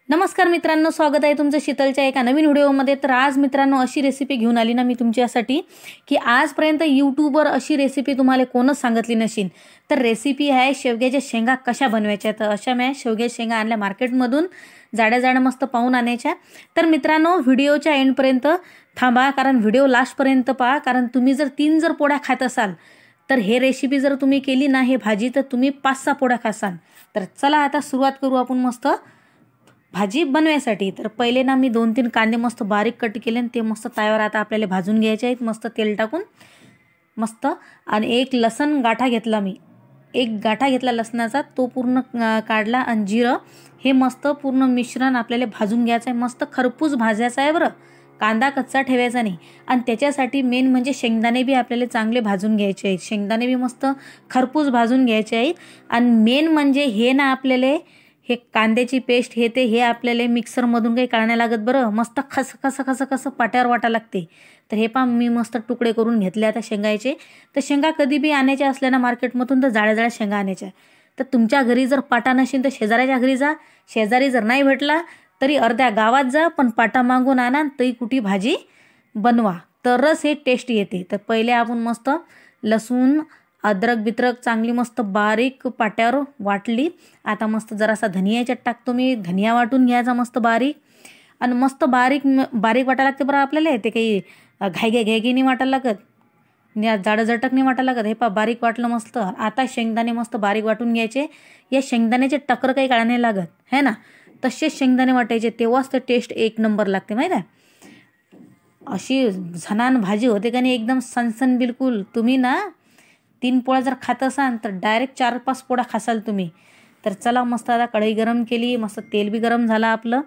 नमस्कार मित्रांनो, स्वागत आहे तुमचं शीतलच्या एका नवीन व्हिडिओमध्ये। तर आज मित्रांनो अशी रेसिपी घेऊन आली ना मी तुमच्यासाठी की आजपर्यंत यूट्यूबवर अशी रेसिपी तुम्हाला कोणच सांगितली नसेल। तर रेसिपी आहे शेवग्याच्या शेंगा कशा बनवायच्या। तर अशा मी शेवग्याच्या शेंगा आणल्या मार्केटमधून, जाड्या मस्त पाहून आणायच्या। तर मित्रांनो व्हिडिओच्या एंडपर्यंत थांबा, कारण व्हिडिओ लास्टपर्यंत पहा, कारण तुम्ही जर 3 पोळ्या खात असाल तर हे रेसिपी जर तुम्ही केली ना, हे भाजी, तर तुम्ही 5-6 पोळ्या खासाल। तर चला आता सुरुवात करू आपण मस्त भाजी बनवायसाठी। तर पहिले ना मी 2-3 कांदे मस्त बारीक कट केले आणि ते मस्त तव्यावर आता आपल्याला भाजून घ्यायचे आहेत मस्त तेल टाकून मस्त। आणि एक लसण गाठा घेतला मी, एक गाठा घेतला लसणाचा, तो पूर्ण काढला। आणि जिरं हे मस्त पूर्ण मिश्रण आपल्याला भाजून घ्यायचं आहे, मस्त खरपूस भाजायचं आहे बरं, कांदा कच्चा ठेवायचा नाही। आणि त्याच्यासाठी मेन म्हणजे शेंगदाणे बी आपल्याला चांगले भाजून घ्यायचे आहेत, शेंगदाणे बी मस्त खरपूस भाजून घ्यायचे आहेत। आणि मेन म्हणजे हे ना आपल्याला हे कांद्याची पेस्ट हे आपल्याला मिक्सरमधून काही काढण्याला लागत बरं, मस्त खस पाट्यावर वाटा लागते। तर हे पहा मी मस्त तुकडे करून घेतले आता शेंगाचे। तर शेंगा कधी बी आणायच्या असल्या ना मार्केटमधून तर जाड्या शेंगा आणायच्या। तर तुमच्या घरी जर पाटा नसेल तर शेजाऱ्याच्या घरी जा, शेजारी जर नाही भेटला तरी अर्ध्या गावात जा, पण पाटा मागून आणा, तरी कुठे भाजी बनवा, तरच हे टेस्ट येते। तर पहिले आपण मस्त लसूण अद्रक बिद्रक चांगली मस्त बारीक पाट्यावर वाटली। आता मस्त जरासा धनियाच्यात टाकतो मी, धनिया वाटून घ्यायचा मस्त बारीक। आणि मस्त बारीक वाटायला लागते बरं आपल्याला, ते काही घाई नाही वाटायला लागत, जाडं जटक नाही वाटायला लागत। हे पा बारीक वाटलं मस्त। आता शेंगदाणे मस्त बारीक वाटून घ्यायचे, या शेंगदाण्याचे टकर काही काढायला लागत है ना, तसेच शेंगदाणे वाटायचे, तेव्हाच तर टेस्ट 1 नंबर लागते माहिती आहे। अशी झणान भाजी होते का नाही, एकदम सनसन बिलकुल। तुम्ही ना 3 पोळ्या जर खात असाल तर डायरेक्ट 4-5 पोळ्या खासाल तुम्ही। तर चला मस्त आता कढई गरम केली, मस्त तेल बी गरम झालं आपलं,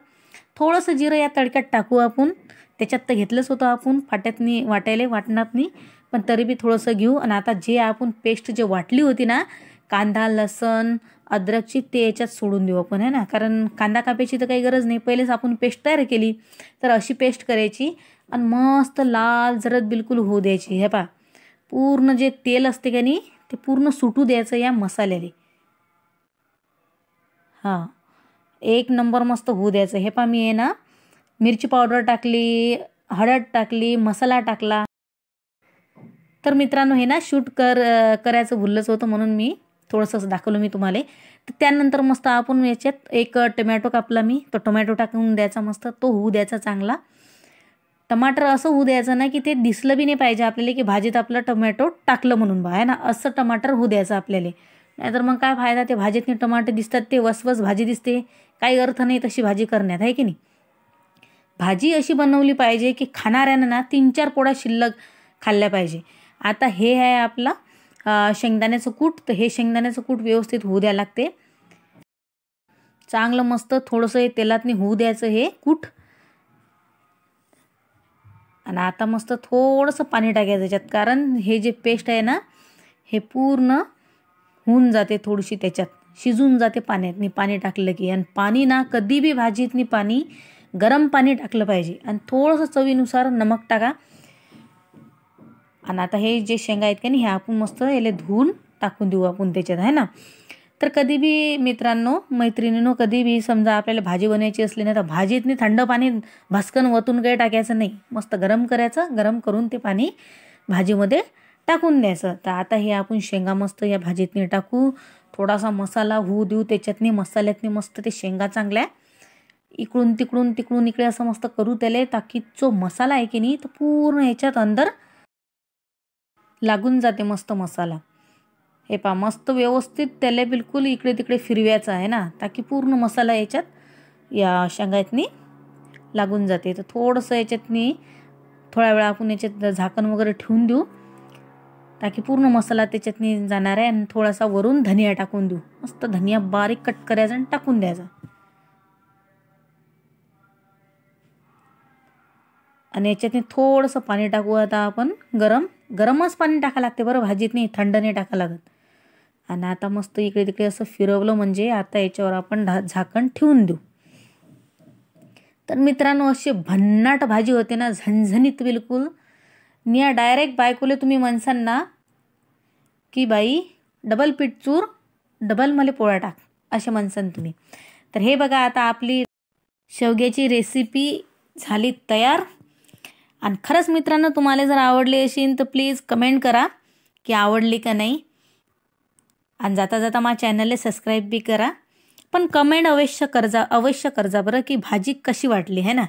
थोडंसं जिरं या तडक्यात टाकू आपण। त्याच्यात तर घेतलंच होतं आपण, फाट्यातनी वाटायला वाटणार नाही, पण तरी बी थोडंसं घेऊ। आणि आता जे आपण पेस्ट जे वाटली होती ना, कांदा लसण अद्रकची, ते याच्यात सोडून देऊ आपण है ना, कारण कांदा कापायची तर काही गरज नाही, पहिलेच आपण पेस्ट तयार केली। तर अशी पेस्ट करायची आणि मस्त लाल जरद बिलकुल होऊ द्यायची। हे पहा पूर्ण जे तेल असते का नाही ते पूर्ण सुटू द्यायचं या मसाल्याला। हां, 1 नंबर मस्त होऊ द्यायचं। हे पहा मी आहे ना मिरची पावडर टाकली, हळद टाकली, मसाला टाकला। तर मित्रांनो हे ना करायचं भुललंच होतं, म्हणून मी थोडंसं दाखवलं मी तुम्हाला। तर त्यानंतर मस्त आपण याच्यात एक टोमॅटो कापला मी, तो टोमॅटो टाकून द्यायचा मस्त, तो होऊ द्यायचा चांगला। टमाटर असं होऊ द्यायचं ना की ते दिसलं बी नाही पाहिजे आपल्याला की भाजीत आपलं टोमॅटो टाकलं म्हणून बा, आहे ना, असं टमाटर होऊ द्यायचं आपल्याला। नाहीतर मग काय फायदा, ते भाजीतनी टमाटर दिसतात ते वसवस भाजी दिसते, काही अर्थ नाही तशी भाजी करण्यात, आहे की नाही। भाजी अशी बनवली पाहिजे की खाणाऱ्यानं ना 3-4 पोळ्या शिल्लक खाल्ल्या पाहिजे। आता हे आहे आपला शेंगदाण्याचं कूट। तर हे शेंगदाण्याचं कूट व्यवस्थित होऊ द्यायला लागते चांगलं मस्त, थोडंसं तेलातनी होऊ द्यायचं हे कूट। आणि आता मस्त थोडंसं पाणी टाकायचं त्याच्यात, कारण हे जे पेस्ट आहे ना हे पूर्ण होऊन जाते, थोडीशी त्याच्यात शिजून जाते पाण्यातनी पाणी टाकलं की। आणि पाणी ना कधी बी भाजीतनी पाणी गरम पाणी टाकलं पाहिजे, आणि थोडंसं चवीनुसार नमक टाका। आणि आता हे जे शेंगा आहेत का नाही, हे आपण मस्त याला धुवून टाकून देऊ आपण त्याच्यात, आहे ना। तर कधी बी मित्रांनो मैत्रिणींनो, कधी बी समजा आपल्याला भाजी बनवायची असली ना, तर भाजीतनी थंड पाणी भस्कन वतून काही टाकायचं नाही, मस्त गरम करायचं, गरम करून ते पाणी भाजीमध्ये टाकून द्यायचं। तर आता हे आपण शेंगा मस्त या भाजीतनी टाकू, थोडासा मसाला होऊ देऊ त्याच्यातनी, मसाल्यातनी मस्त ते शेंगा चांगल्या इकडून तिकडून इकडे असं मस्त करू त्याला, ताकी जो मसाला आहे की नाही तो पूर्ण ह्याच्यात अंदर लागून जाते मस्त मसाला। हे पहा मस्त व्यवस्थित त्याला बिलकुल इकडे तिकडे फिरवायचं आहे ना, ताकी पूर्ण मसाला याच्यात या शेंगातनी लागून जाते। तर थोडंसं याच्यातनी थोड्या वेळा आपण याच्यात झाकण वगैरे ठेवून देऊ, ताकी पूर्ण मसाला त्याच्यातनी जाणार आहे। आणि थोडासा वरून धनिया टाकून देऊ, मस्त धनिया बारीक कट करायचा आणि टाकून द्यायचा। आणि याच्यातनी थोडंसं पाणी टाकू आता आपण, गरमच पाणी टाकायला लागते बरं भाजीत, नाही थंड नाही टाकायला लागत। आणि आता मस्त इकडे तिकडे असं फिरवलं म्हणजे आता याच्यावर आपण झाकण ठेवून देऊ। तर मित्रांनो अशी भन्नाट भाजी होते ना, झणझणीत बिलकुल। निया डायरेक्ट बायकोले तुम्ही म्हणसान ना की बाई डबल पीठ चूर, डबल मला पोळ्या टाक, असे म्हणसान तुम्ही। तर हे बघा आता आपली शेवग्याची रेसिपी झाली तयार. आणि खरंच मित्रांनो, तुम्हाला जर आवडली असेल तर प्लीज कमेंट करा की आवडली का नाही. आणि जाता जाता माझ्या चॅनलला सबस्क्राईब बी करा. पण कमेंट अवश्य करजा बरं की भाजी कशी वाटली है ना.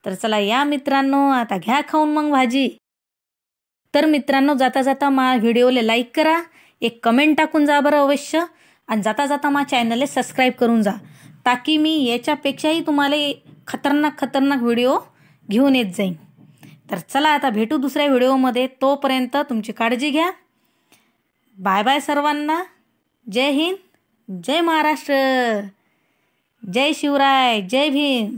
तर चला या मित्रांनो, आता घ्या खाऊन मग भाजी. तर मित्रांनो, जाता जाता माझ्या व्हिडिओला लाईक करा, एक कमेंट टाकून जा बरं अवश्य. आणि जाता जाता माझ्या चॅनलला सबस्क्राईब करून जा, ताकी मी याच्यापेक्षाही तुम्हाला खतरनाक व्हिडिओ घेऊन येत जाईन. तर चला आता भेटू दुसऱ्या व्हिडिओमध्ये. तोपर्यंत तुमची काळजी घ्या. बाय बाय सर्वांना. जय हिंद, जय महाराष्ट्र, जय शिवराय, जय भीम.